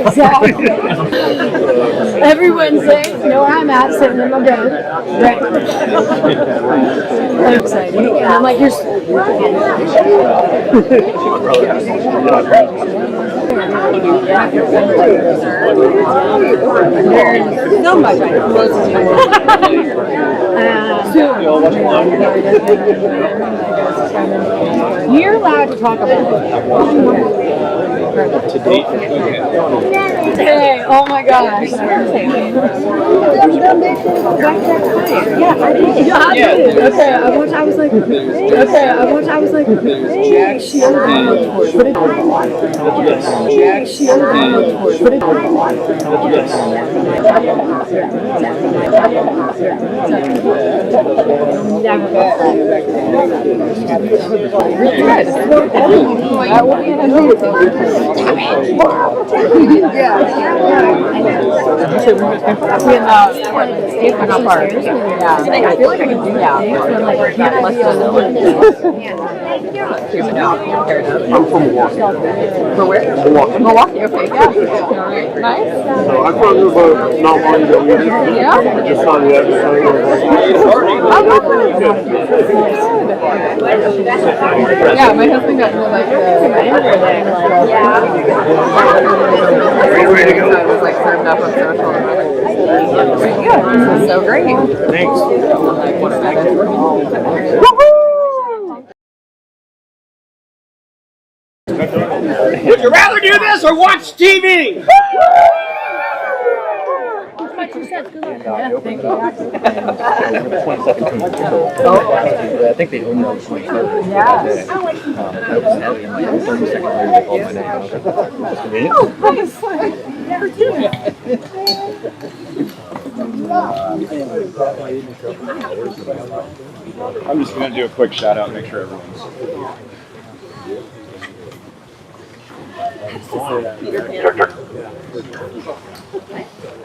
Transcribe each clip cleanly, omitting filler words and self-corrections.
Exactly. Every Wednesday, you know where I'm at, sitting in my bed. Right. I'm excited. And I'm like, here's. So much. You're allowed to talk about it. Hey, oh my gosh. Yeah, I did. Yeah, I did. Okay, I was like, Jack, she Jack, she I feel like I can do that. I'm from Milwaukee. For where? Milwaukee, okay, yeah. Nice. So I found you about not long ago. Yeah? I just saw the episode. Yeah, my husband got into like the it was like served up on social. Yeah, so great. Thanks. Would you rather do this or watch TV? I think they own those 27. Yeah. I'm just going to do a quick shout out and make sure everyone's.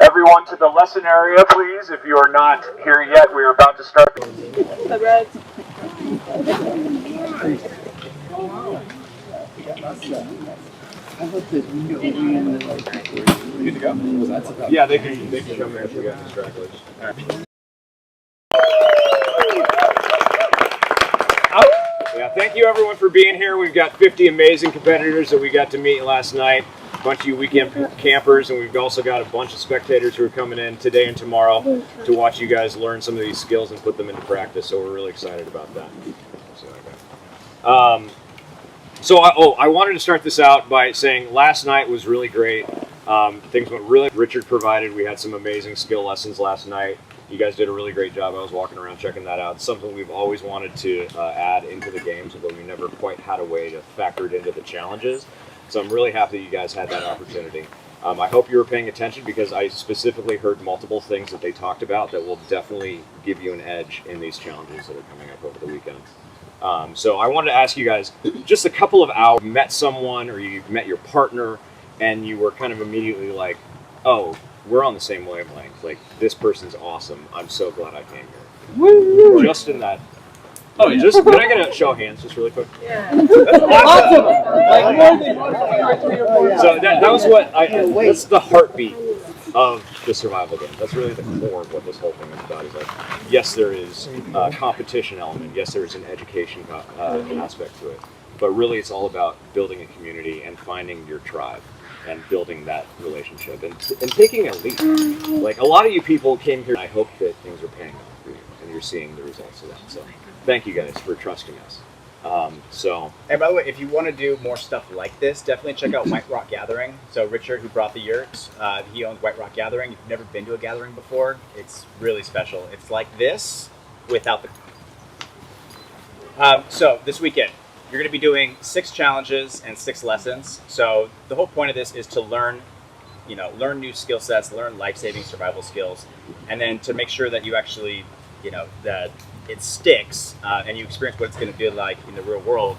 Everyone to the lesson area, please. If you are not here yet, we are about to start. Good to go? Yeah, they can come here if we got stragglers. All right. Yeah, thank you everyone for being here. We've got 50 amazing competitors that we got to meet last night. A bunch of you weekend campers, and we've also got a bunch of spectators who are coming in today and tomorrow to watch you guys learn some of these skills and put them into practice. So we're really excited about that. I wanted to start this out by saying last night was really great. Things went really. Richard provided. We had some amazing skill lessons last night. You guys did a really great job. I was walking around checking that out. It's something we've always wanted to add into the games, but we never quite had a way to factor it into the challenges. So I'm really happy that you guys had that opportunity. I hope you were paying attention because I specifically heard multiple things that they talked about that will definitely give you an edge in these challenges that are coming up over the weekend. So I wanted to ask you guys, just a couple of hours, you met someone or you met your partner and you were kind of immediately like, oh, we're on the same wavelength. Like, this person's awesome. I'm so glad I came here. Woo! Just in that. Oh, just can I get a show of hands just really quick? Yeah. That's awesome. So that was what that's the heartbeat of the survival game. That's really the core of what this whole thing is about. Is like, yes, there is a competition element. Yes, there is an education aspect to it. But really, it's all about building a community and finding your tribe and building that relationship and taking a leap. Like, a lot of you people came here. I hope that things are paying off for you and you're seeing the results of that. So thank you guys for trusting us. And by the way, if you want to do more stuff like this, definitely check out White Rock Gathering. So Richard, who brought the yurts, he owns White Rock Gathering. If you've never been to a gathering before, it's really special. It's like this without the... So this weekend, you're going to be doing 6 challenges and 6 lessons. So the whole point of this is to learn new skill sets, learn life-saving survival skills, and then to make sure that you actually, that it sticks and you experience what it's going to be like in the real world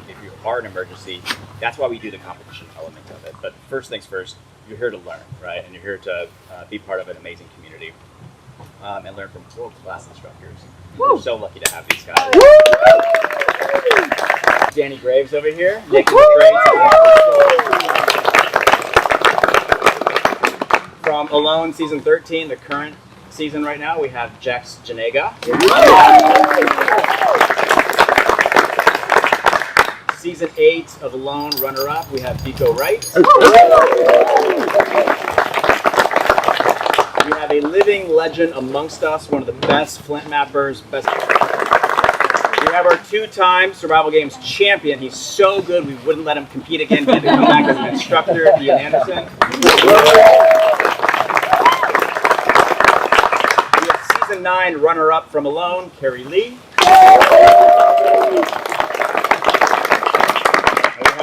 if you are in an emergency. That's why we do the competition element of it. But first things first, you're here to learn, right? And you're here to be part of an amazing community and learn from world-class instructors. We're so lucky to have these guys. Danny Graves over here, making the trades. From Alone Season 13, the current season right now, we have Jax Janega. Season 8 of Alone, runner-up, we have Vico Wright. We have a living legend amongst us, one of the best Flint mappers. We have our 2-time Survival Games champion. He's so good we wouldn't let him compete again. He had to come back as an instructor, Ian Anderson. We have Season 9 runner-up from Alone, Carrie Lee.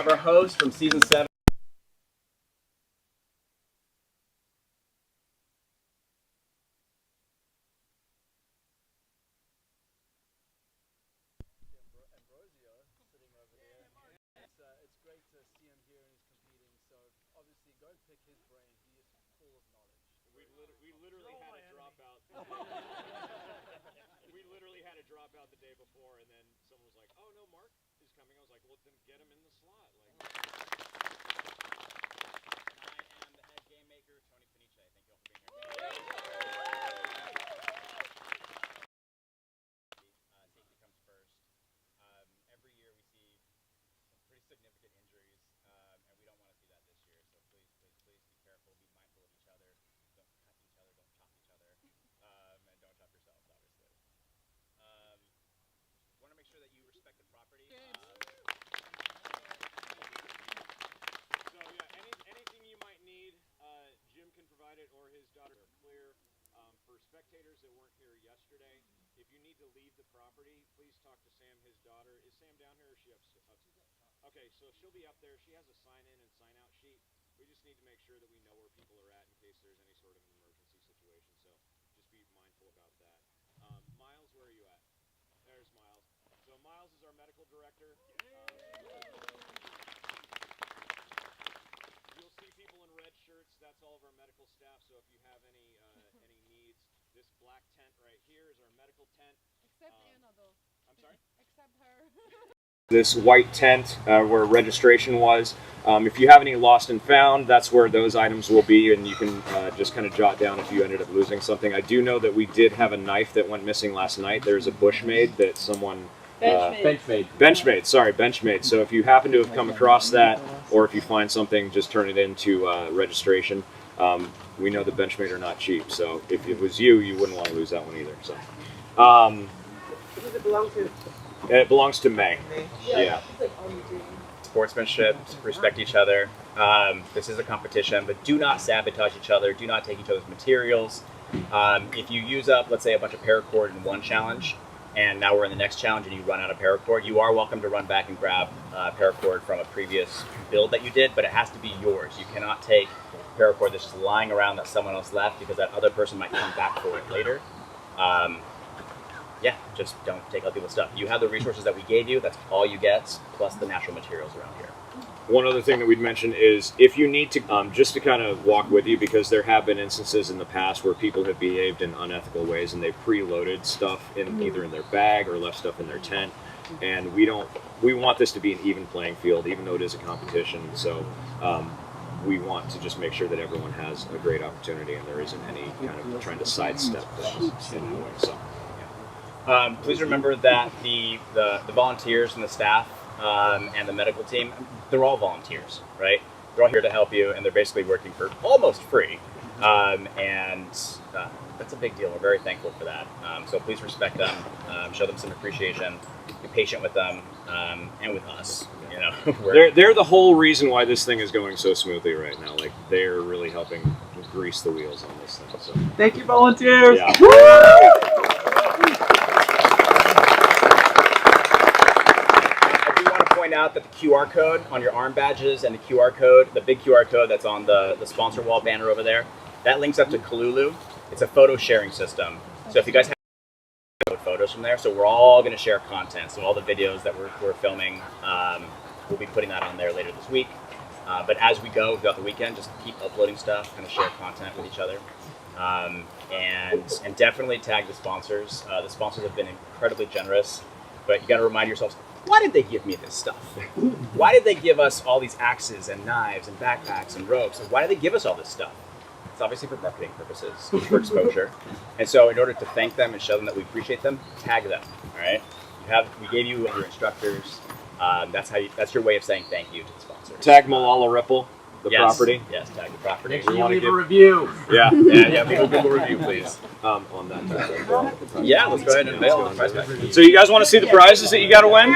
Our host from Season 7. It's great to see him here and he's competing, so obviously go pick his brain. He is full of knowledge. We literally had a dropout. We literally had a dropout the day before, and then someone was like, "Oh no, Mark is coming." I was like, "Well, then get him in the slot." Like, I am the head game maker, Tony Panice. Thank you all for being here. Safety comes first. Every year we see some pretty significant injuries, and we don't want to see that this year. So please, please, please be careful. Be mindful of each other. Don't cut each other. Don't chop each other, and don't chop yourselves, obviously. Want to make sure that you respect the property. So yeah, anything you might need, Jim can provide it, or his daughter are clear. For spectators that weren't here yesterday, if you need to leave the property, please talk to Sam, his daughter. Is Sam down here, or is she up? Okay, so she'll be up there. She has a sign-in and sign-out sheet. We just need to make sure that we know where people are at in case there's any sort of an emergency situation. So just be mindful about that. Miles, where are you at? There's Miles. So Miles is our medical director. You'll see people in red shirts. That's all of our medical staff. So if you have any needs, this black tent right here is our medical tent. Except Anna, though. I'm sorry? Except her. This white tent where registration was. If you have any lost and found, that's where those items will be, and you can just kind of jot down if you ended up losing something. I do know that we did have a knife that went missing last night. There's a Bushmade that someone... Benchmade. So if you happen to have come across that, or if you find something, just turn it into registration. We know the Benchmade are not cheap, so if it was you, you wouldn't want to lose that one either. So, Who does it belong to? it belongs to May. Yeah. Sportsmanship, respect each other. This is a competition, but do not sabotage each other. Do not take each other's materials. If you use up, let's say, a bunch of paracord in one challenge, and now we're in the next challenge and you run out of paracord, you are welcome to run back and grab paracord from a previous build that you did, but it has to be yours. You cannot take paracord that's just lying around that someone else left, because that other person might come back for it later. Yeah, just don't take other people's stuff. You have the resources that we gave you, that's all you get, plus the natural materials around here. One other thing that we'd mention is if you need to, just to kind of walk with you, because there have been instances in the past where people have behaved in unethical ways and they've preloaded stuff in either in their bag or left stuff in their tent, and we want this to be an even playing field, even though it is a competition. So we want to just make sure that everyone has a great opportunity and there isn't any kind of trying to sidestep things in that way. So. Please remember that the volunteers and the staff and the medical team, they're all volunteers, right? They're all here to help you, and they're basically working for almost free. And that's a big deal. We're very thankful for that. So please respect them, show them some appreciation, be patient with them, and with us. You know, they're the whole reason why this thing is going so smoothly right now. Like, they're really helping grease the wheels on this thing. So. Thank you, volunteers. Yeah. Out that the QR code on your arm badges and the QR code, the big QR code that's on the sponsor wall banner over there, that links up to Kalulu. It's a photo sharing system. So if you guys have photos from there, so we're all going to share content. So all the videos that we're filming, we'll be putting that on there later this week. But as we go throughout the weekend, just keep uploading stuff, kind of share content with each other. And definitely tag the sponsors. The sponsors have been incredibly generous, but you got to remind yourselves, why did they give me this stuff? Why did they give us all these axes and knives and backpacks and ropes? And why did they give us all this stuff? It's obviously for marketing purposes, for exposure. And so in order to thank them and show them that we appreciate them, tag them, all right? We gave you your instructors. That's your way of saying thank you to the sponsors. Tag Molalla Ripple, the property. Yes, tag the property. Make sure you leave a review. Yeah. Leave a review, please. On that. Yeah, let's go ahead and unveil the prize pack. So you guys want to see the prizes that you got to win?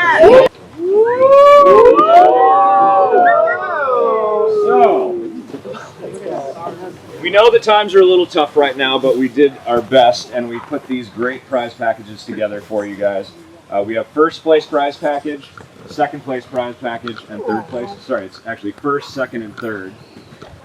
So, we know that times are a little tough right now, but we did our best and we put these great prize packages together for you guys. We have first place prize package, second place prize package, and third place. Sorry, it's actually first, second, and third.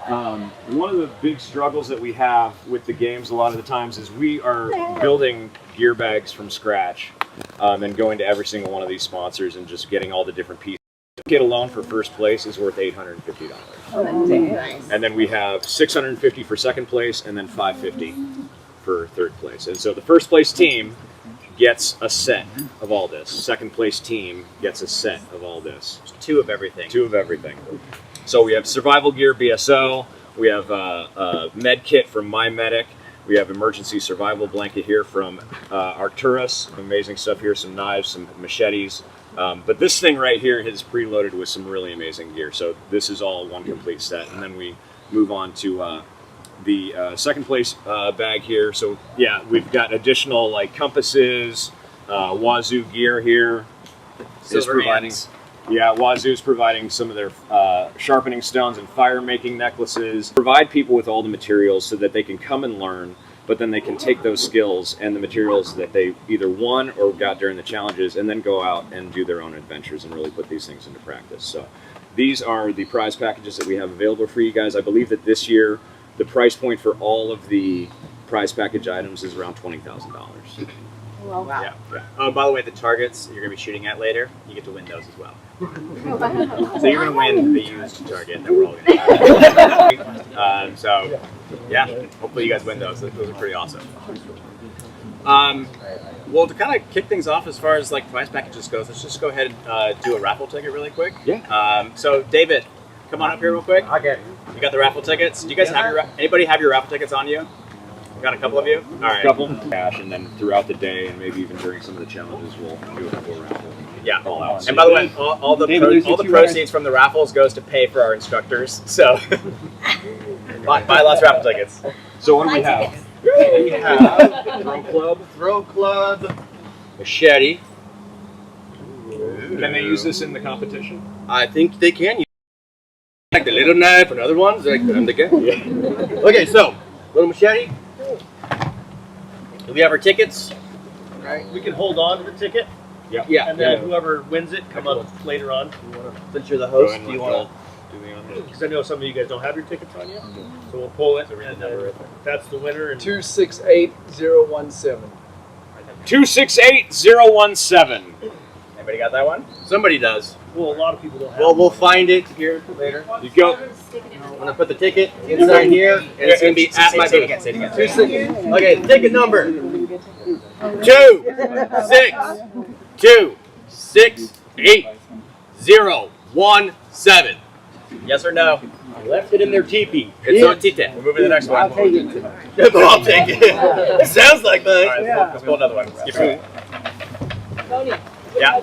One of the big struggles that we have with the games a lot of the times is we are building gear bags from scratch and going to every single one of these sponsors and just getting all the different pieces. The kit alone for first place is worth $850. And then we have $650 for second place and then $550 for third place. And so the first place team gets a set of all this. Second place team gets a set of all this. Two of everything. Two of everything. So we have survival gear BSO, we have a med kit from My Medic, we have emergency survival blanket here from Arcturus, amazing stuff here, some knives, some machetes. But this thing right here is preloaded with some really amazing gear. So this is all one complete set. And then we move on to the second place bag here. So yeah, we've got additional like compasses, Wazoo gear here. Silver hands. Yeah, Wazoo's providing some of their sharpening stones and fire making necklaces. Provide people with all the materials so that they can come and learn, but then they can take those skills and the materials that they either won or got during the challenges and then go out and do their own adventures and really put these things into practice. So these are the prize packages that we have available for you guys. I believe that this year the price point for all of the prize package items is around $20,000. Well, Yeah. By the way, the targets you're going to be shooting at later, you get to win those as well. So you're going to win the used target that we're all going to do. So, yeah, hopefully you guys win those. Those are pretty awesome. Well, to kind of kick things off as far as like prize packages goes, let's just go ahead and do a raffle ticket really quick. Yeah. So, David, come on up here real quick. Okay. You got the raffle tickets. Do you guys have anybody have your raffle tickets on you? Got a couple of you? All right. A couple cash, and then throughout the day, and maybe even during some of the challenges, we'll do a full raffle. Yeah. All out. And by the way, all the proceeds from the raffles goes to pay for our instructors. So buy lots of raffle tickets. So what do we have? We have Throw club, machete. Can they use this in the competition? I think they can use like the little knife and other ones. Like, they can. Yeah. Okay, so little machete. Do we have our tickets? Right. We can hold on to the ticket. Yeah. And then whoever wins it, come up later on. Since you're the host, do you want do the honors? Because I know some of you guys don't have your tickets on yet. So we'll pull it. And then that's the winner. And 268017. 268017. Anybody got that one? Somebody does. well, a lot of people don't have Well, we'll find it here later. You go. I'm gonna put the ticket inside here, and it's gonna be at my booth. Say it again. Okay, ticket number 268017. Yes or no? Left it in their teepee. It's on tite. We're moving to the next one. I'll take it. I'll take it. It sounds like mine. All right, let's pull another one. Skip it. Yeah.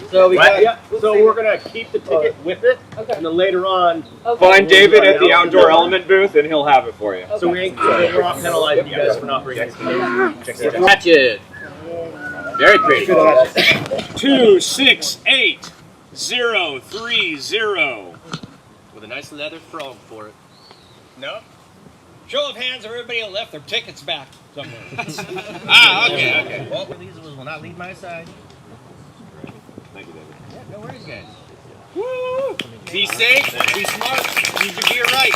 So we got. So we're gonna keep the ticket with it, and then later on. Find David at the outdoor element booth, and he'll have it for you. So we're not penalizing you guys for not bringing it. Hatchet. Very pretty. 268030. With a nice leather frog for it. No? Show of hands of everybody that left their tickets back somewhere. Okay. Well, these will not leave my side. Thank you, David. Yeah, no worries, guys. Woo! Be safe, be smart, use your gear right.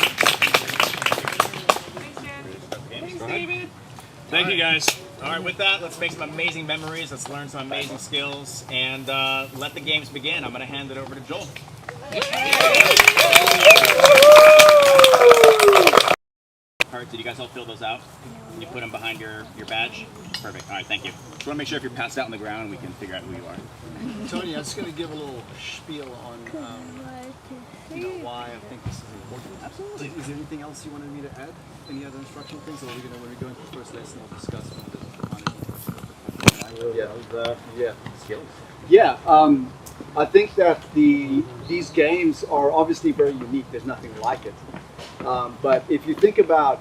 Thanks, David. Thank you, guys. All right, with that, let's make some amazing memories. Let's learn some amazing skills, and let the games begin. I'm going to hand it over to Joel. All right, did you guys all fill those out? You put them behind your badge? Perfect. All right, thank you. Just want to make sure if you're passed out on the ground, we can figure out who you are. Tony, I'm just going to give a little spiel on why I think this is important. Absolutely. Is there anything else you wanted me to add? Any other instructional things? Or are we going to, when we go into the first lesson, we'll discuss skills. Yeah, I think that these games are obviously very unique. There's nothing like it. But if you think about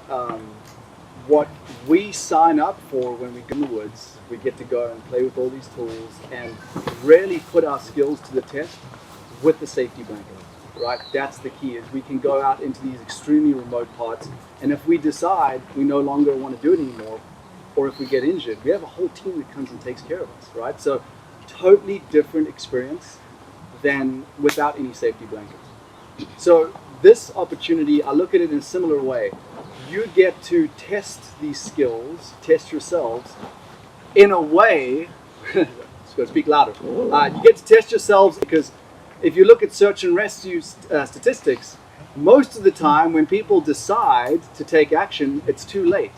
what we sign up for when we go in the woods, we get to go and play with all these tools and really put our skills to the test with the safety blanket, right? That's the key, is we can go out into these extremely remote parts, and if we decide we no longer want to do it anymore, or if we get injured, we have a whole team that comes and takes care of us, right? So totally different experience than without any safety blankets. So this opportunity, I look at it in a similar way. You get to test these skills, test yourselves in a way, let's go speak louder. You get to test yourselves because if you look at search and rescue statistics, most of the time when people decide to take action, it's too late.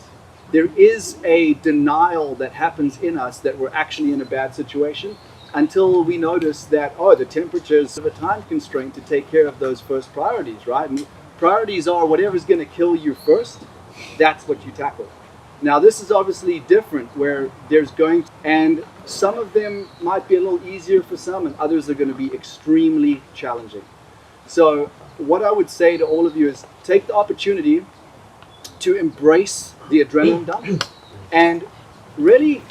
There is a denial that happens in us that we're actually in a bad situation until we notice that, oh, the temperatures have a time constraint to take care of those first priorities, right? And priorities are whatever's going to kill you first, that's what you tackle. Now, this is obviously different where there's going, and some of them might be a little easier for some, and others are going to be extremely challenging. So what I would say to all of you is take the opportunity to embrace the adrenaline dump and really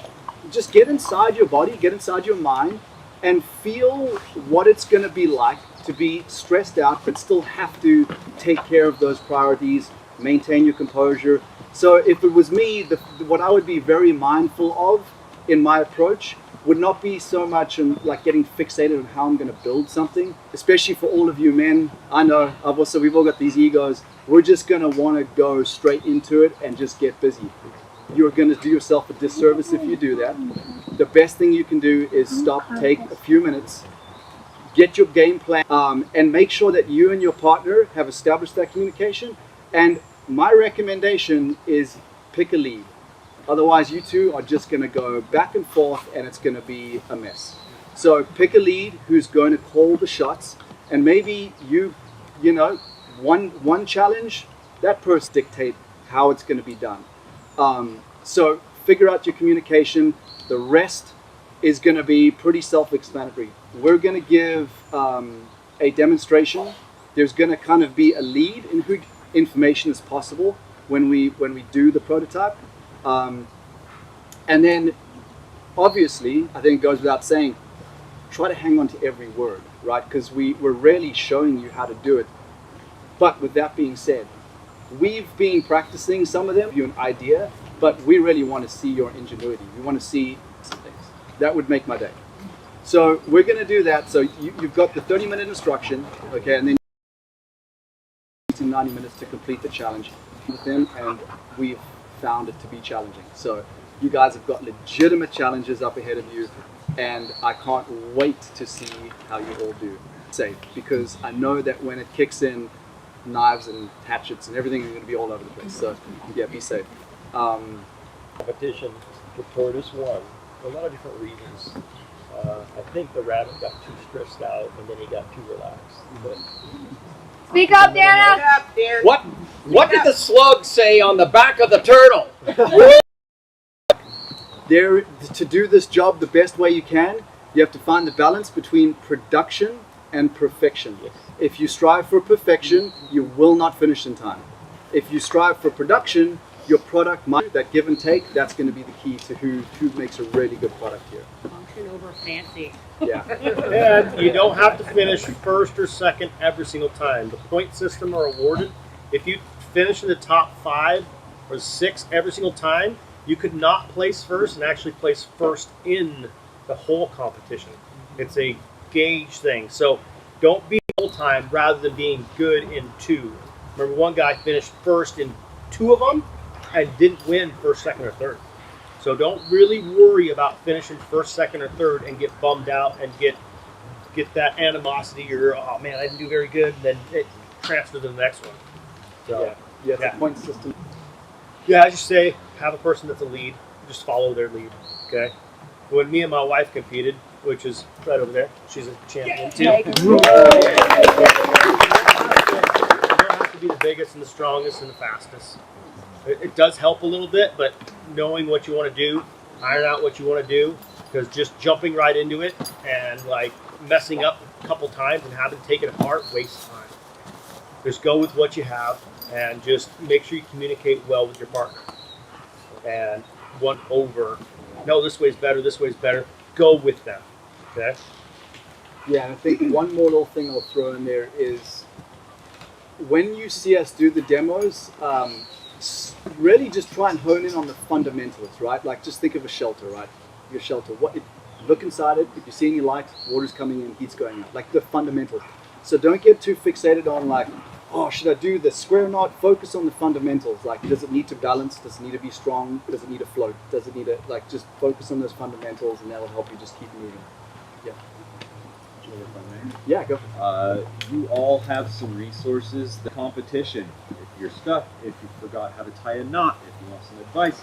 just get inside your body, get inside your mind, and feel what it's going to be like to be stressed out but still have to take care of those priorities, maintain your composure. So if it was me, what I would be very mindful of in my approach would not be so much like getting fixated on how I'm going to build something, especially for all of you men. I know we've all got these egos. We're just going to want to go straight into it and just get busy. You're going to do yourself a disservice if you do that. The best thing you can do is stop, take a few minutes, get your game plan, and make sure that you and your partner have established that communication. And my recommendation is pick a lead. Otherwise, you two are just going to go back and forth, and it's going to be a mess. So pick a lead who's going to call the shots, and maybe you know, one challenge, that person dictate how it's going to be done. So figure out your communication. The rest is going to be pretty self-explanatory. We're going to give a demonstration. There's going to kind of be a lead in who information is possible when we do the prototype. And then obviously, I think it goes without saying, try to hang on to every word, right? Because we're really showing you how to do it. But with that being said, we've been practicing some of them, give you an idea, but we really want to see your ingenuity. We want to see some things. That would make my day. So we're going to do that. So you've got the 30-minute instruction, okay, and then 90 minutes to complete the challenge with them, and we've found it to be challenging. So you guys have got legitimate challenges up ahead of you, and I can't wait to see how you all do. Safe, because I know that when it kicks in, knives and hatchets and everything are going to be all over the place. So yeah, be safe. Competition, the tortoise won for a lot of different reasons. I think the rabbit got too stressed out and then he got too relaxed. But Speak up, Dana! What did the slug say on the back of the turtle? To do this job the best way you can, you have to find the balance between production and perfection. Yes. If you strive for perfection, you will not finish in time. If you strive for production, your product might, that give and take, that's going to be the key to who makes a really good product here. Function over fancy. Yeah. and you don't have to finish first or second every single time. The point system are awarded. If you finish in the top 5 or 6 every single time, you could not place first and actually place first in the whole competition. It's a gauge thing. So don't be the whole time rather than being good in 2. Remember, one guy finished first in 2 of them and didn't win first, second, or third. So don't really worry about finishing first, second, or third and get bummed out and get get that animosity or, oh man, I didn't do very good, and then it transfers to the next one. So, Yeah, it's a point system. yeah, I just say have a person that's a lead, just follow their lead. Okay. When me and my wife competed, which is right over there, she's a champion too. You don't have to be the biggest and the strongest and the fastest. It does help a little bit, but knowing what you want to do, iron out what you want to do, because just jumping right into it and like messing up a couple times and having to take it apart wastes time. Just go with what you have and just make sure you communicate well with your partner. And one over, no, this way's better, go with them. Okay? Yeah, and I think one more little thing I'll throw in there is when you see us do the demos, really just try and hone in on the fundamentals, right? Like just think of a shelter, right? Your shelter. Look inside it. If you see any light, water's coming in, heat's going out. Like the fundamentals. So don't get too fixated on like, oh, should I do the square knot? Focus on the fundamentals. Like, does it need to balance? Does it need to be strong? Does it need to float? Does it need to, like, just focus on those fundamentals, and that'll help you just keep moving. Yeah. Yeah, go. You all have some resources. The competition. If you're stuck, if you forgot how to tie a knot, if you want some advice,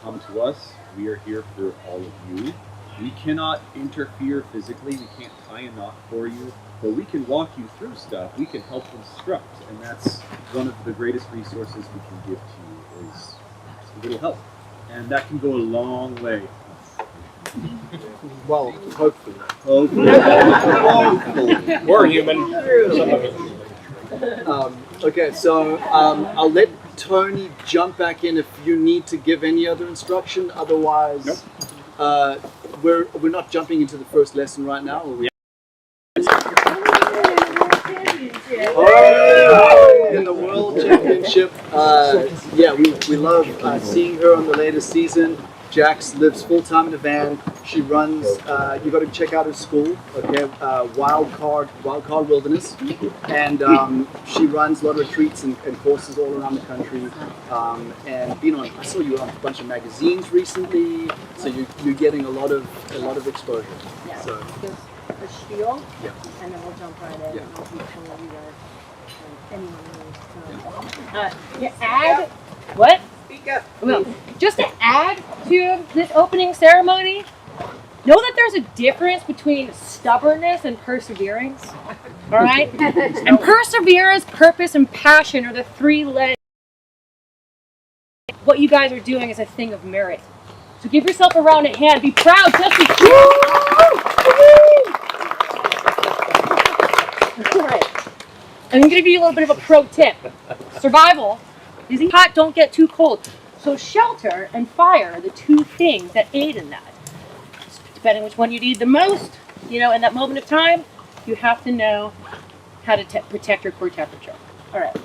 come to us. We are here for all of you. We cannot interfere physically. We can't tie a knot for you, but we can walk you through stuff. We can help instruct, and that's one of the greatest resources we can give to you is a little help, and that can go a long way. Well, hopefully. We're human. Okay, so I'll let Tony jump back in if you need to give any other instruction. Otherwise, nope. We're not jumping into the first lesson right now. Or in the World Championship. Yeah, we love seeing her on the latest season. Jax lives full-time in a van. She runs, you got to check out her school, okay, Wildcard Wilderness. And she runs a lot of retreats and courses all around the country. And I saw you on a bunch of magazines recently, so you're getting a lot of exposure. Yeah, So, there's a spiel, yeah. and then we'll jump right in. Yeah. And I'll teach some of you guys, anyone who needs to add, what? Speak up. Well, just to add to this opening ceremony, know that there's a difference between stubbornness and perseverance. All right? And perseverance, purpose, and passion are the three legs. What you guys are doing is a thing of merit. So give yourself a round of hand. Be proud, just be All right. I'm going to give you a little bit of a pro tip. Survival. Is hot, don't get too cold. So shelter and fire are the two things that aid in that. Depending which one you need the most, in that moment of time, you have to know how to protect your core temperature. All right.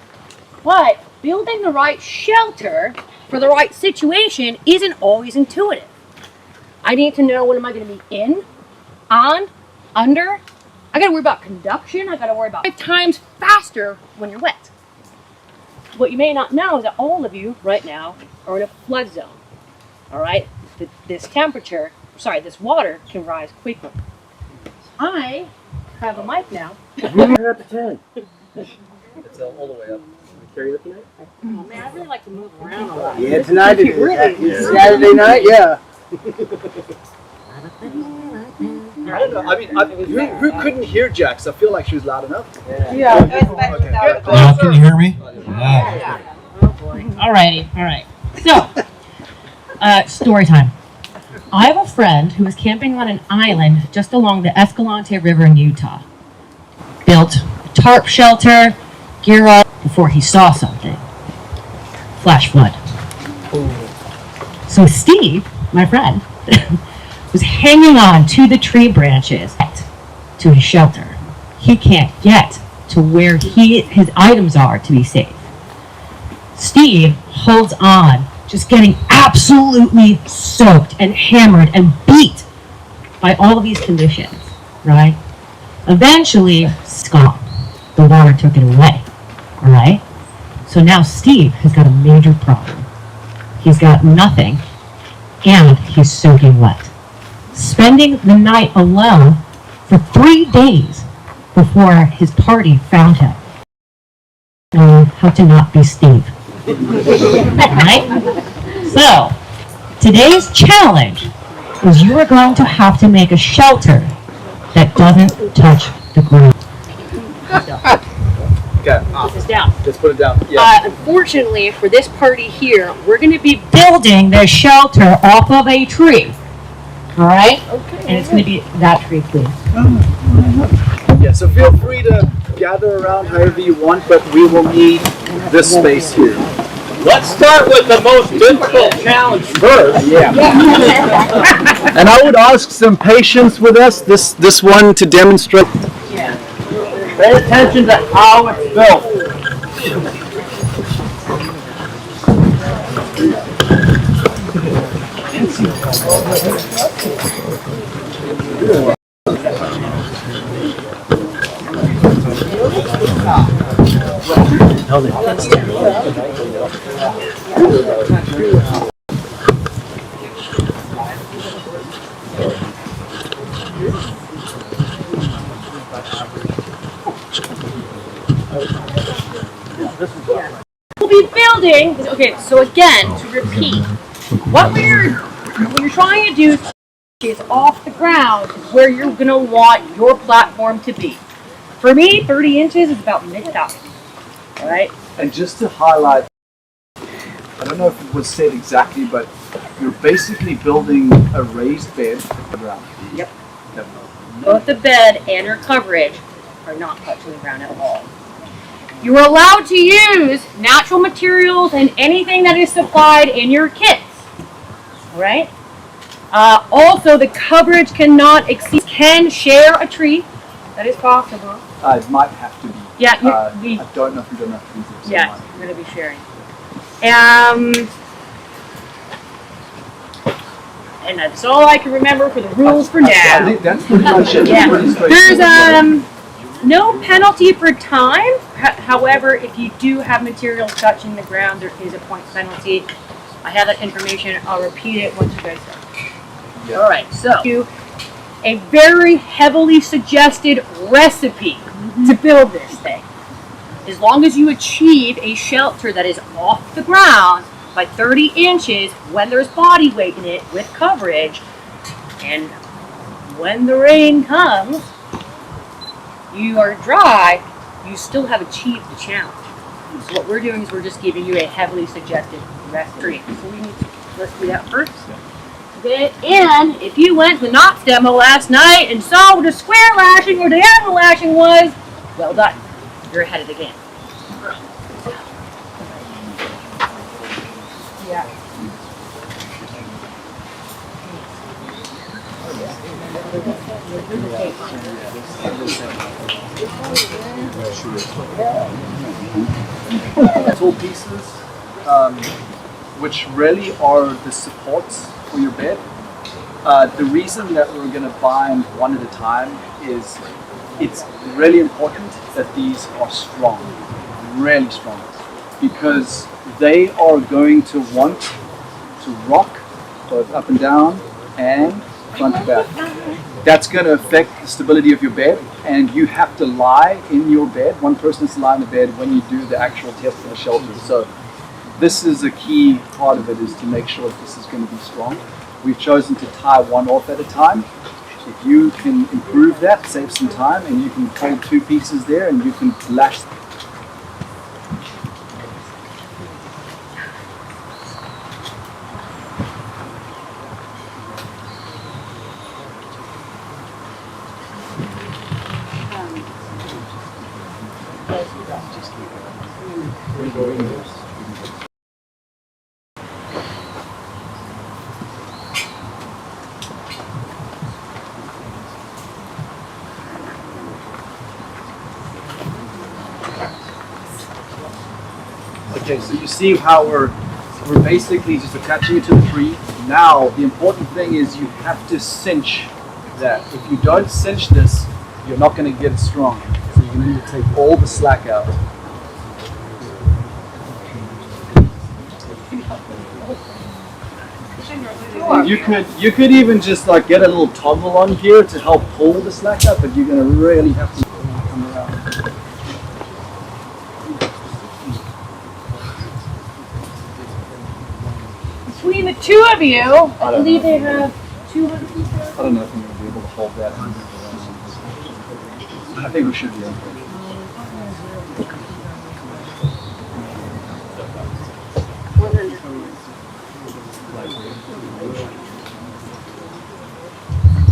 But building the right shelter for the right situation isn't always intuitive. I need to know what am I going to be in, on, under. I got to worry about conduction. I got to worry about 5 times faster when you're wet. What you may not know is that all of you right now are in a flood zone. All right? This water can rise quickly. I have a mic now. You're up to 10. It's all the way up. Carry it tonight? Oh man, I really like to move around a lot. Yeah, tonight it is. Really? Saturday night, yeah. I don't know. I mean, who couldn't hear Jax? I feel like she was loud enough. Yeah. Now, can you hear me? Yeah. Oh boy. Alrighty, alright. So, story time. I have a friend who was camping on an island just along the Escalante River in Utah. Built a tarp shelter, gear up, before he saw something. Flash flood. So Steve, my friend, was hanging on to the tree branches to his shelter. He can't get to where his items are to be safe. Steve holds on, just getting absolutely soaked and hammered and beat by all of these conditions, right? Eventually, it's gone. The water took it away, all right? So now Steve has got a major problem. He's got nothing, and he's soaking wet. Spending the night alone for 3 days before his party found him. How to not be Steve. Right? So, today's challenge is you are going to have to make a shelter that doesn't touch the ground. Okay. Put this down. Let's put it down. Yeah. Unfortunately, for this party here, we're going to be Building the shelter off of a tree. All right? Okay. And it's going to be that tree, please. Yeah, so feel free to gather around however you want, but we will need this space here. Let's start with the most difficult challenge first. Yeah. And I would ask some patience with us, this one to demonstrate. Yeah. Pay attention to how it's built. We'll be building. Okay, so again, to repeat, what you're trying to do is off the ground is where you're going to want your platform to be. For me, 30 inches is about mid-thigh. All right? And just to highlight, I don't know if it was said exactly, but you're basically building a raised bed around. Yep. Both the bed and your coverage are not touching the ground at all. You are allowed to use natural materials and anything that is supplied in your kits. All right? Also, the coverage can share a tree. That is possible. It might have to be. Yeah, I don't know if you're going to have to. Yeah, we're going to be sharing. And that's all I can remember for the rules for now. I think that's pretty much it. Yeah. Pretty straightforward. There's no penalty for time. However, if you do have materials touching the ground, there is a point penalty. I have that information. I'll repeat it once you guys start. Yeah. All right, so a very heavily suggested recipe to build this thing. As long as you achieve a shelter that is off the ground by 30 inches when there's body weight in it with coverage, and when the rain comes, you are dry, you still have achieved the challenge. So what we're doing is we're just giving you a heavily suggested recipe. So let's do that first. Okay, and if you went to the Knox demo last night and saw what a square lashing or diagonal lashing was, well done. You're ahead of the game. Yeah. Tall pieces, which really are the supports for your bed. The reason that we're going to bind one at a time is it's really important that these are strong, really strong, because they are going to want to rock both up and down and front to back. That's going to affect the stability of your bed, and you have to lie in your bed. One person has to lie in the bed when you do the actual test for the shelter. So this is a key part of it, is to make sure that this is going to be strong. We've chosen to tie one off at a time. If you can improve that, save some time, and you can hold two pieces there and you can lash. Okay, so you see how we're basically just attaching it to the tree. Now, the important thing is you have to cinch that. If you don't cinch this, you're not going to get it strong. So you're going to need to take all the slack out. You could even just like get a little toggle on here to help pull the slack up, but you're gonna really have to come around. Between the two of you, I believe they have 200 pieces. I don't know if I'm gonna be able to hold that. I think we should be okay.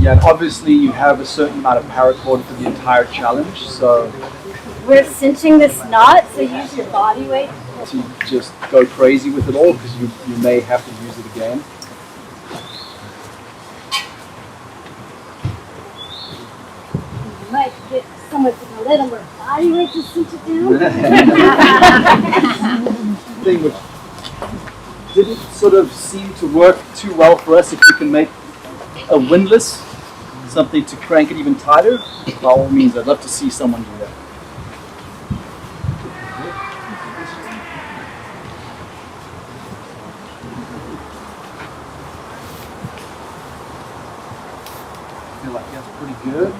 Yeah, and obviously you have a certain amount of paracord for the entire challenge, so We're cinching this knot, so use your body weight. to just go crazy with it all because you may have to use it again. You might get someone with a little more body weight to cinch it down. Thing which didn't sort of seem to work too well for us. If you can make a windlass, something to crank it even tighter, by all means, I'd love to see someone do that. I feel like that's pretty good.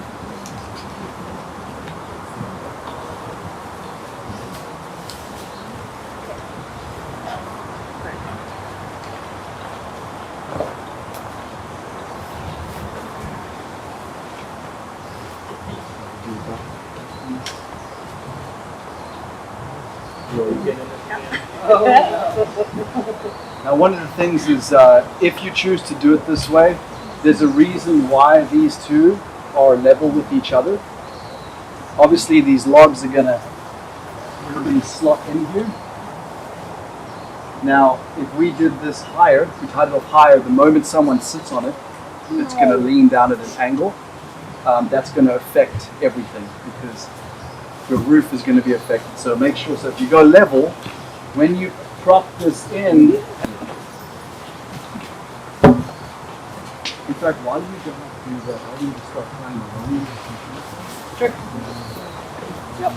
Now, one of the things is if you choose to do it this way, there's a reason why these two are level with each other. Obviously, these logs are going to really slot in here. Now, if we did this higher, if we tied it up higher, the moment someone sits on it, it's going to lean down at an angle. That's going to affect everything because the roof is going to be affected. So make sure, so if you go level, when you prop this in fact, why do you do that? Why do you just start trying to run? Sure. Yep.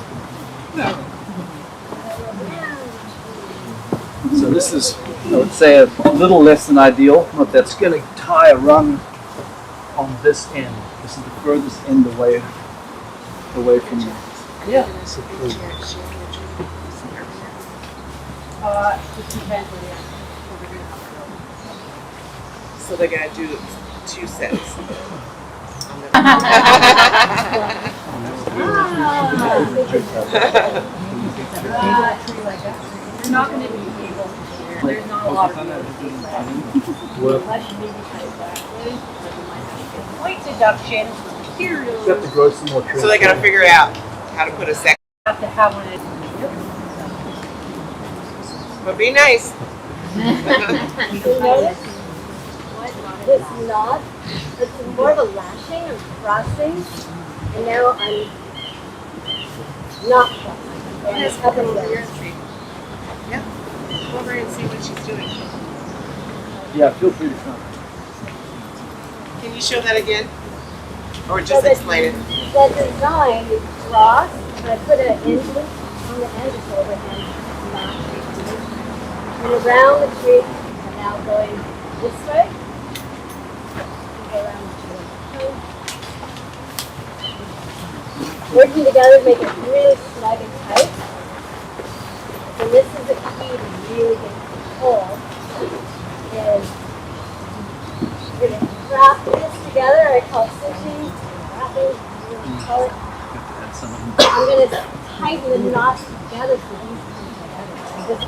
So this is, I would say, a little less than ideal, but that's going to tie a rung on this end. This is the furthest end away from you. Yeah. Just depends where they are. So they're gonna do 2 sets. You're not going to be able to. There's not a lot of weight deduction. You have to grow some more trees. So they gotta figure out how to put a second. Have to have one. But be nice. You notice this knot? It's more of a lashing and crossing, and now I'm not crossing. And it's up and down. Yep. Go over and see what she's doing. Yeah, feel free to come. Can you show that again? Or just explain it? The design is cross, and I put an end loop on the end of overhand knot. And around the tree, and now going this way. Go around the tree. Working together to make it really snug and tight. And this is the key to really getting control. Is you're going to wrap this together. I call it cinching, wrapping, call it. I'm going to tighten the knots together so these come together. Like this.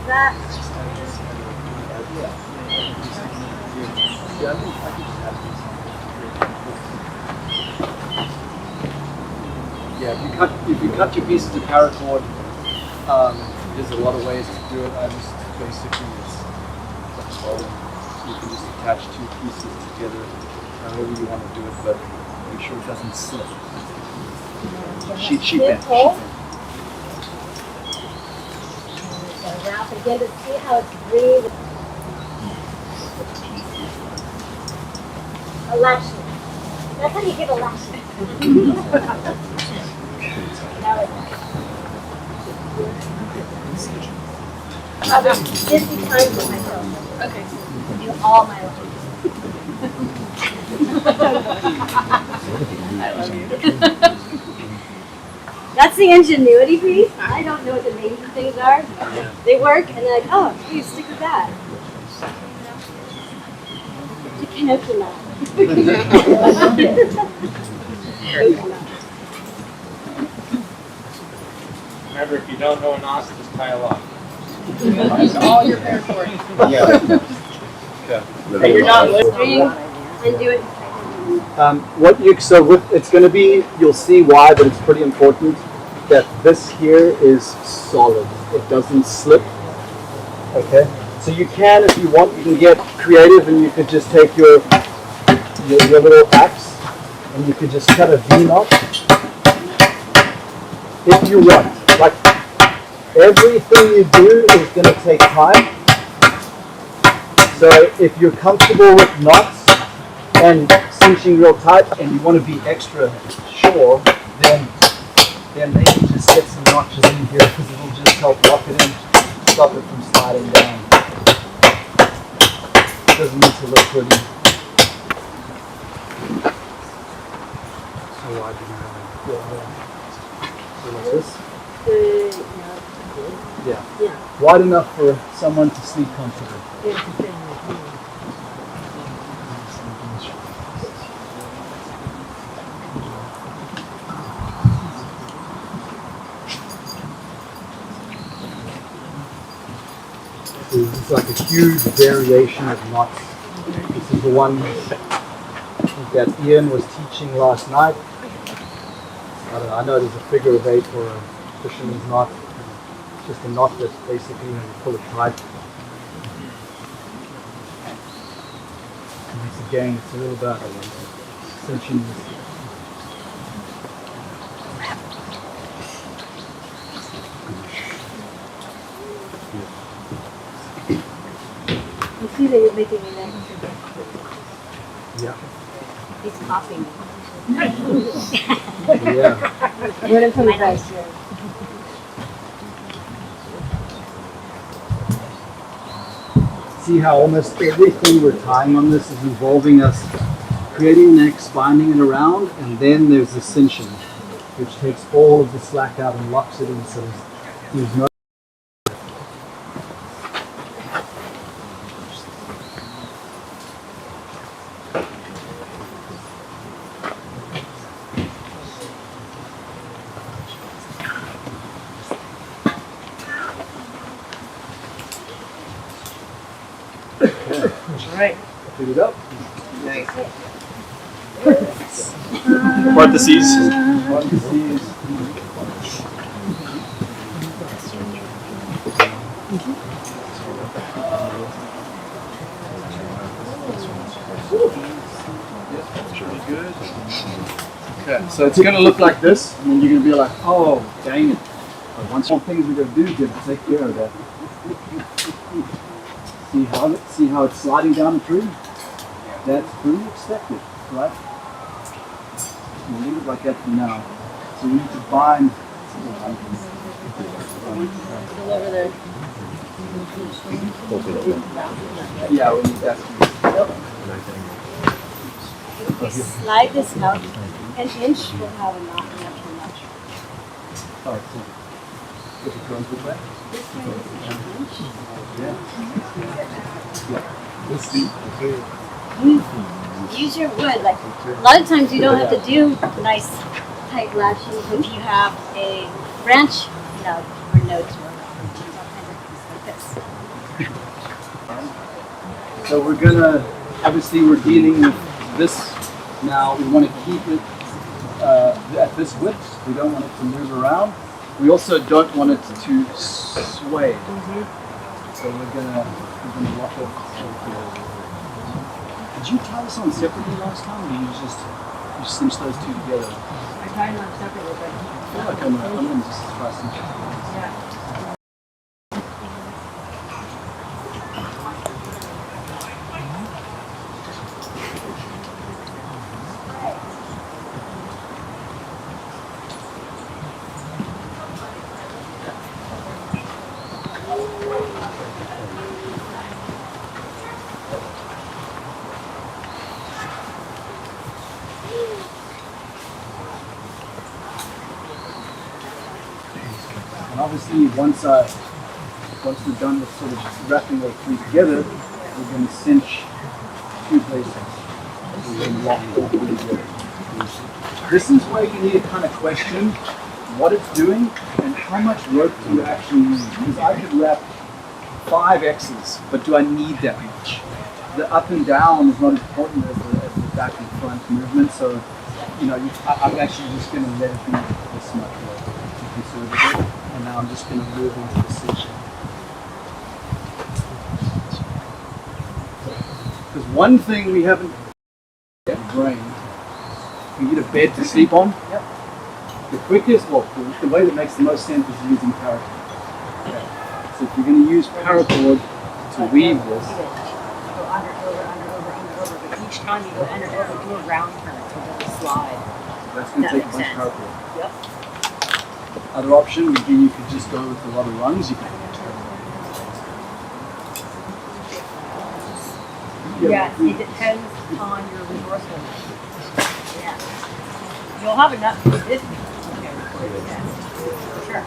That. Yeah, if you cut your pieces of paracord, there's a lot of ways to do it. I just basically you can just attach 2 pieces together, however you want to do it, but make sure it doesn't slip. Sheet bend. Wrap again to see how it's really a lashing. That's how you give a lashing. Now it's 50 times with myself. all my life. I love you. That's the ingenuity piece. I don't know what the names of things are. They work, and they're like, oh, please stick with that. The Pinocchio knot. Remember, if you don't know a knot, just tie a lock. That's all you're there for. Hey, you're not listening. Undo it. It's going to be, you'll see why, but it's pretty important that this here is solid. It doesn't slip. Okay? So you can, if you want, you can get creative and you could just take your little axe and you could just cut a V knot. If you want. Like, everything you do is going to take time. So if you're comfortable with knots and cinching real tight and you want to be extra sure, then maybe just get some notches in here because it will just help lock it in, stop it from sliding down. It doesn't need to look pretty. So wide do you have it? So like this? Yeah. Wide enough for someone to sleep comfortably. It's like a huge variation of knots. This is the one that Ian was teaching last night. I know there's a figure of 8 for a fisherman's knot. It's just a knot that's basically, you pull it tight. And it's again, it's a little bit cinching this. You see that you're making an extra. Yeah. He's copying me. Yeah. Learn from the best. See how almost everything we're tying on this is involving us creating an X, binding it around, and then there's the cinching, which takes all of the slack out and locks it in so there's no. Right. Pick it up. Nice. Part the C's. Part the C's. Okay, so it's going to look like this, and then you're going to be like, oh, dang it. But once more things we're going to do is take care of that. See how it's sliding down the tree? That's pretty expected, right? We'll leave it like that for now. So we need to bind. Still over there. Yeah, we need that. If we slide this out an inch, we'll have a knot enough for much. Oh, cool. If it goes with that? This way is an inch. Yeah. Use your wood. Like a lot of times you don't have to do nice tight lashings if you have a branch nub or nodes or like this. So we're gonna, obviously we're dealing with this now. We want to keep it at this width. We don't want it to move around. We also don't want it to sway. So we're gonna lock it. Did you tie this on separately last time, or you cinch those two together? I tied them separately, but I feel like I'm gonna just try cinching. yeah. obviously once we're done with sort of wrapping those three together, we're going to cinch two places. We're going to lock all three together. This is where you need to kind of question what it's doing and how much rope do you actually need. Because I could wrap 5 X's, but do I need that much? The up and down is not as important as the back and front movement, so I'm actually just going to let it be this much rope to conservative, and now I'm just going to move into the cinch. Because one thing we haven't brain, we need a bed to sleep on. Yep. The quickest, the way that makes the most sense is using paracord. Okay. So if you're going to use paracord to weave this, Go under, over, but each time you go under, over, do a round turn so it doesn't slide. that's going to take a bunch of sense. paracord. Yep. Other option would be you could just go with a lot of rungs. You could Yeah, it depends on your resourcefulness. Yeah. You'll have enough for this. Sure.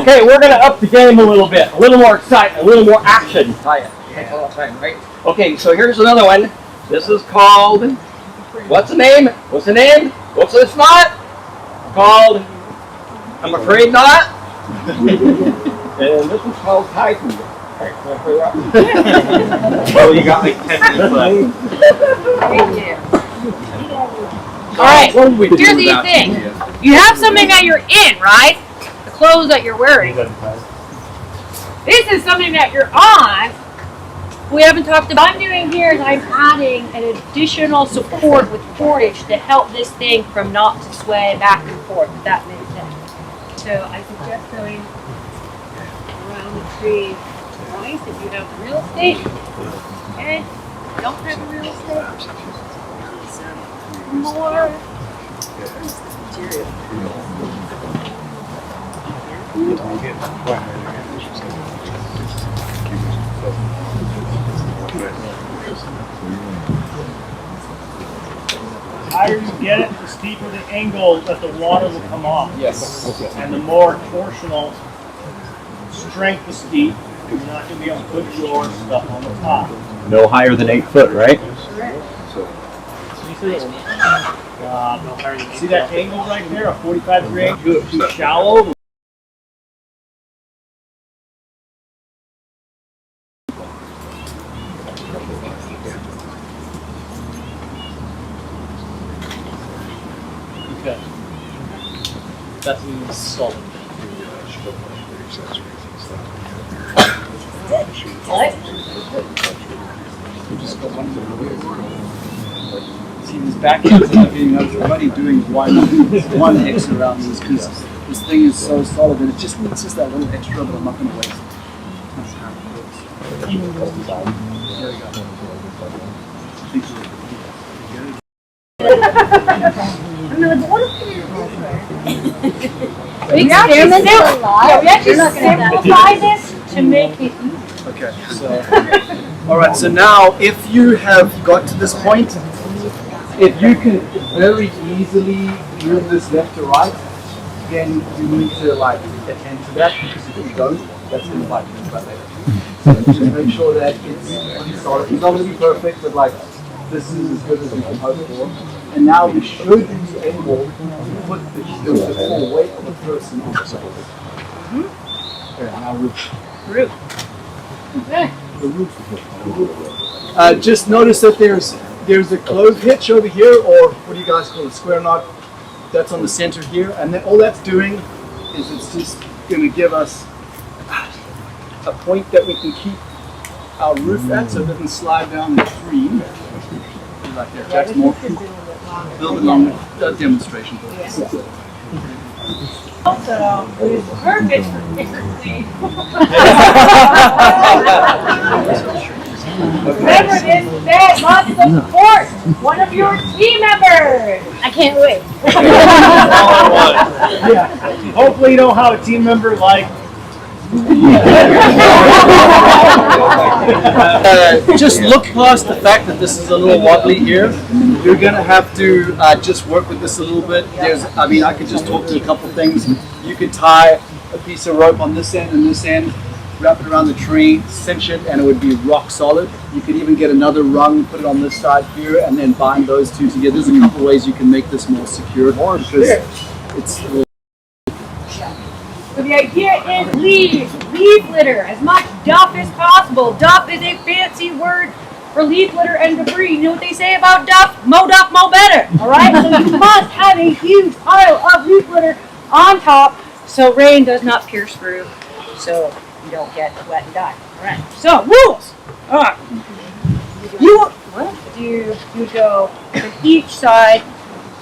Okay, we're going to up the game a little bit. A little more excitement, a little more action. Takes a lot of time, right? Okay, so here's another one. This is called, what's the name? What's the name? What's this not? Called, I'm afraid not. And this one's called Titan. Oh, you got like 10 minutes left. Thank you. All right, here's the thing. You have something that you're in, right? The clothes that you're wearing. This is something that you're on. We haven't talked about. What I'm doing here is I'm adding an additional support with cordage to help this thing from not to sway back and forth, if that makes sense. So I suggest going around the tree twice if you have real estate. Okay? Don't have real estate. More. The higher you get it, the steeper the angle that the water will come off. Yes. Okay. And the more torsional strength the steep, you're not going to be able to put your stuff on the top. No higher than 8 foot, right? See that angle right there, a 45-degree angle? Do it too shallow. Okay. That's solid. What? See, this back end is not being noticed. I'm already doing one X around this because this thing is so solid that it just needs just that little extra, but I'm not going to waste it. That's how it works. There we go. We actually simplify this to make it easy. Okay, so, all right, so now if you have got to this point, if you can very easily move this left to right, then you need to like attend to that, because if you don't, that's going to bite you later. So just make sure that it's solid. It's not going to be perfect, but like this is as good as we can hope for. And now we should be able to put the full weight of the person on the side. Okay, now root. Okay. Just notice that there's a clove hitch over here, or what do you guys call it, square knot? That's on the center here, and then all that's doing is it's just going to give us a point that we can keep our roof at, so it doesn't slide down the stream. Right there, Jack's more. A little bit longer demonstration. Also, it's perfect for differently. Remember this bed must support one of your team members. I can't wait. Yeah. Hopefully you don't have a team member like just look past the fact that this is a little wobbly here. You're going to have to just work with this a little bit. I could just talk to a couple things. You could tie a piece of rope on this end and this end, wrap it around the tree, cinch it, and it would be rock solid. You could even get another rung, put it on this side here, and then bind those two together. There's a couple ways you can make this more secure. Because it's So the idea is leaf litter, as much duff as possible. Duff is a fancy word for leaf litter and debris. You know what they say about duff? Mo duff, mo better. All right. So you must have a huge pile of leaf litter on top, so rain does not pierce through, so you don't get wet and die. All right. So rules. All right. You go from each side.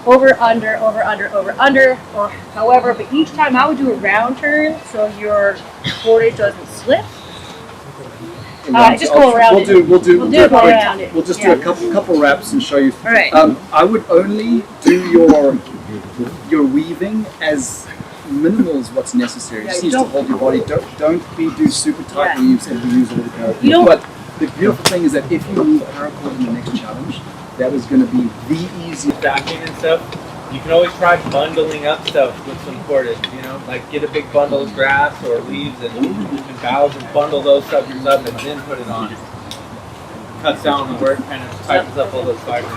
Over, under, or however, but each time I would do a round turn so your cordage doesn't slip. Just go around it. We'll do around it. We'll just do a couple wraps and show you. All right. I would only do your weaving as minimal as what's necessary. Just needs to hold your body. Don't do super tight weaves and use all the paracord. But the beautiful thing is that if you move paracord in the next challenge, that is going to be the easiest. Stacking and stuff, you can always try bundling up stuff with some cordage, like get a big bundle of grass or leaves and boughs and bundle those suckers up and then put it on. Cuts down on the work, kind of tightens up all those fibers.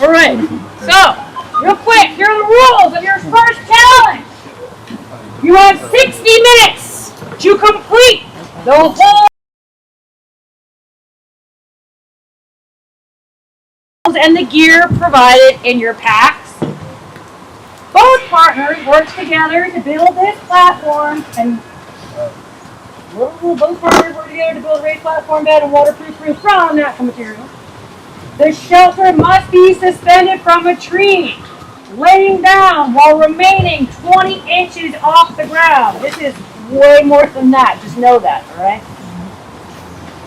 All right, so real quick, here are the rules of your first challenge. You have 60 minutes to complete the whole and the gear provided in your packs. Both partners work together to build this platform, and both partners work together to build a raised platform bed and waterproof roof from natural materials. The shelter must be suspended from a tree, laying down while remaining 20 inches off the ground. This is way more than that. Just know that, all right?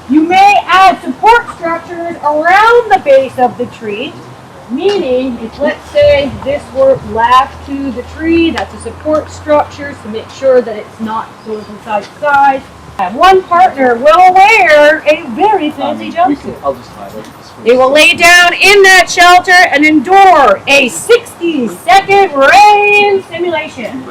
You may add support structures around the base of the tree, meaning if, let's say, this were lashed to the tree, that's a support structure to make sure that it's not going from side to side. And one partner will wear a very fancy jumpsuit. I'll just highlight this. They will lay down in that shelter and endure a 60-second rain simulation.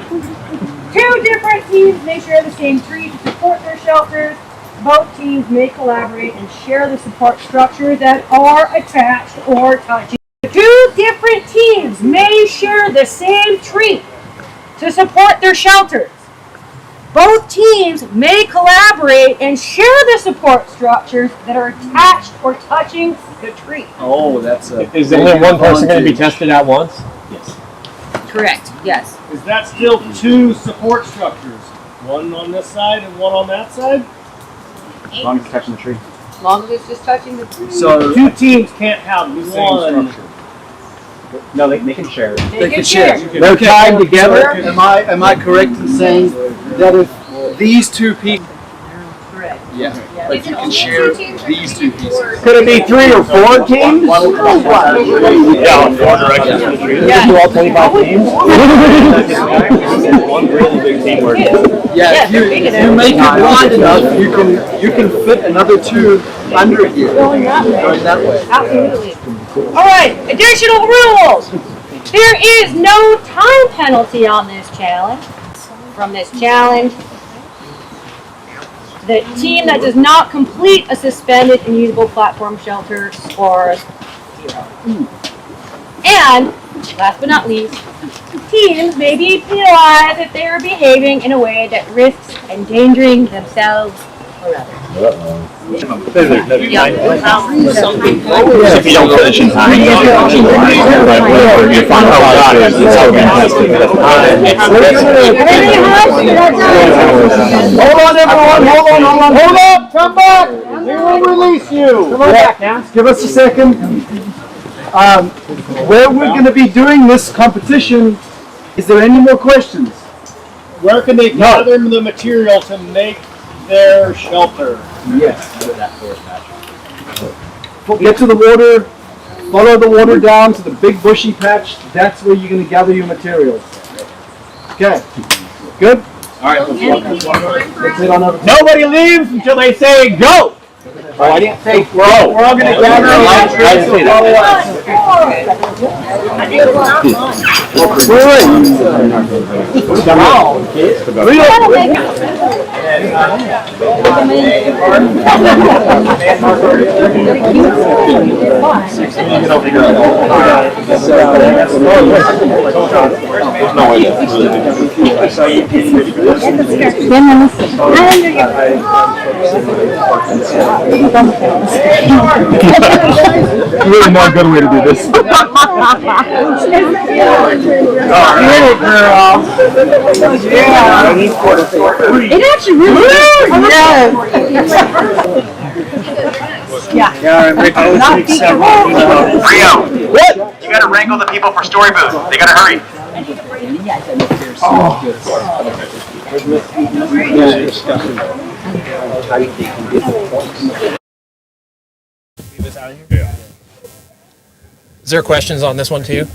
2 different teams may share the same tree to support their shelters. Both teams may collaborate and share the support structures that are attached or touching. 2 different teams may share the same tree to support their shelters. Both teams may collaborate and share the support structures that are attached or touching the tree. Oh, that's a... Is only one person going to be tested at once? Yes. Correct, yes. Is that still 2 support structures? One on this side and one on that side? As long as it's touching the tree. As long as it's just touching the tree. So 2 teams can't have the same One. structure. No, they can share. They can share. They're tied together. Am I correct in saying that if these 2 people... Correct. Yeah. But you can share these 2 pieces. Could it be 3 or 4 teams? Yeah, on 4 directions of the tree. Yeah. Do all 25 teams? One really big teamwork. Yeah, if you make it wide enough, you can fit another 2 under here. Going that way. Absolutely. All right, additional rules. There is no time penalty on this challenge. From this challenge, the team that does not complete a suspended and usable platform shelter scores 0. And, last but not least, teams may be penalized if they are behaving in a way that risks endangering themselves or others. If you don't finish in time, you find out God is it's so fantastic. Hold on, everyone. Hold up. Come back. We will release you. Come on back now. Give us a second. Where we're going to be doing this competition, is there any more questions? Where can they gather the material to make their shelter? Yes. Get to the water, follow the water down to the big bushy patch. That's where you're going to gather your materials. Okay. Good? All right. Let's head on over. Nobody leaves until they say go. I didn't say go. We're all going to gather. I didn't say that. Really not a good way to do this. Get it, girl. Yeah. It actually really is. Yes. Yeah. Rio, what? You gotta wrangle the people for StoryBooth. They gotta hurry. Is there questions on this one too?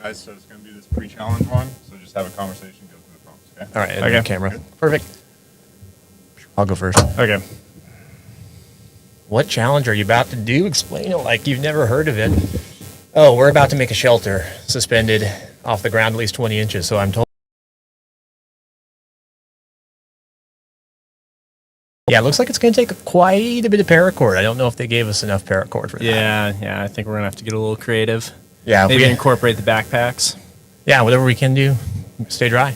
Guys, so it's going to be this pre-challenge one. So just have a conversation, go through the prompts. Okay. All right. Okay. Camera. Perfect. I'll go first. Okay. What challenge are you about to do? Explain it like you've never heard of it. Oh, we're about to make a shelter suspended off the ground at least 20 inches. So I'm told. Yeah, it looks like it's going to take quite a bit of paracord. I don't know if they gave us enough paracord for that. Yeah, I think we're going to have to get a little creative. Yeah, maybe incorporate the backpacks. Yeah, whatever we can do, stay dry.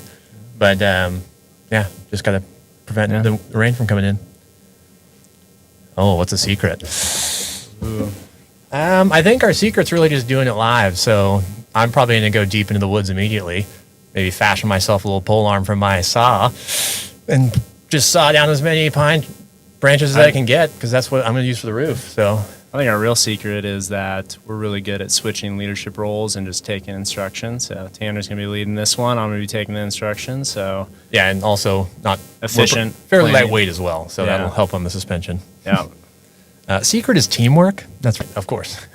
But yeah, just got to prevent the rain from coming in. Oh, what's the secret? Ooh. I think our secret's really just doing it live. So I'm probably going to go deep into the woods immediately. Maybe fashion myself a little pole arm from my saw and just saw down as many pine branches as I can get, because that's what I'm going to use for the roof. So I think our real secret is that we're really good at switching leadership roles and just taking instructions. So Tanner's going to be leading this one. I'm going to be taking the instructions. So yeah, and also not efficient, fairly planning. lightweight as well. So that'll help on the suspension. Yeah. Secret is teamwork. That's right, of course.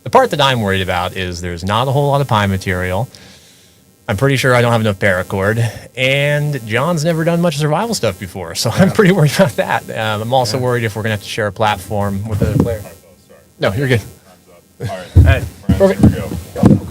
The part that I'm worried about is there's not a whole lot of pine material. I'm pretty sure I don't have enough paracord, and John's never done much survival stuff before, so I'm pretty worried about that. I'm also worried if we're going to have to share a platform with another player. No, you're good. All right. Perfect. Here we go.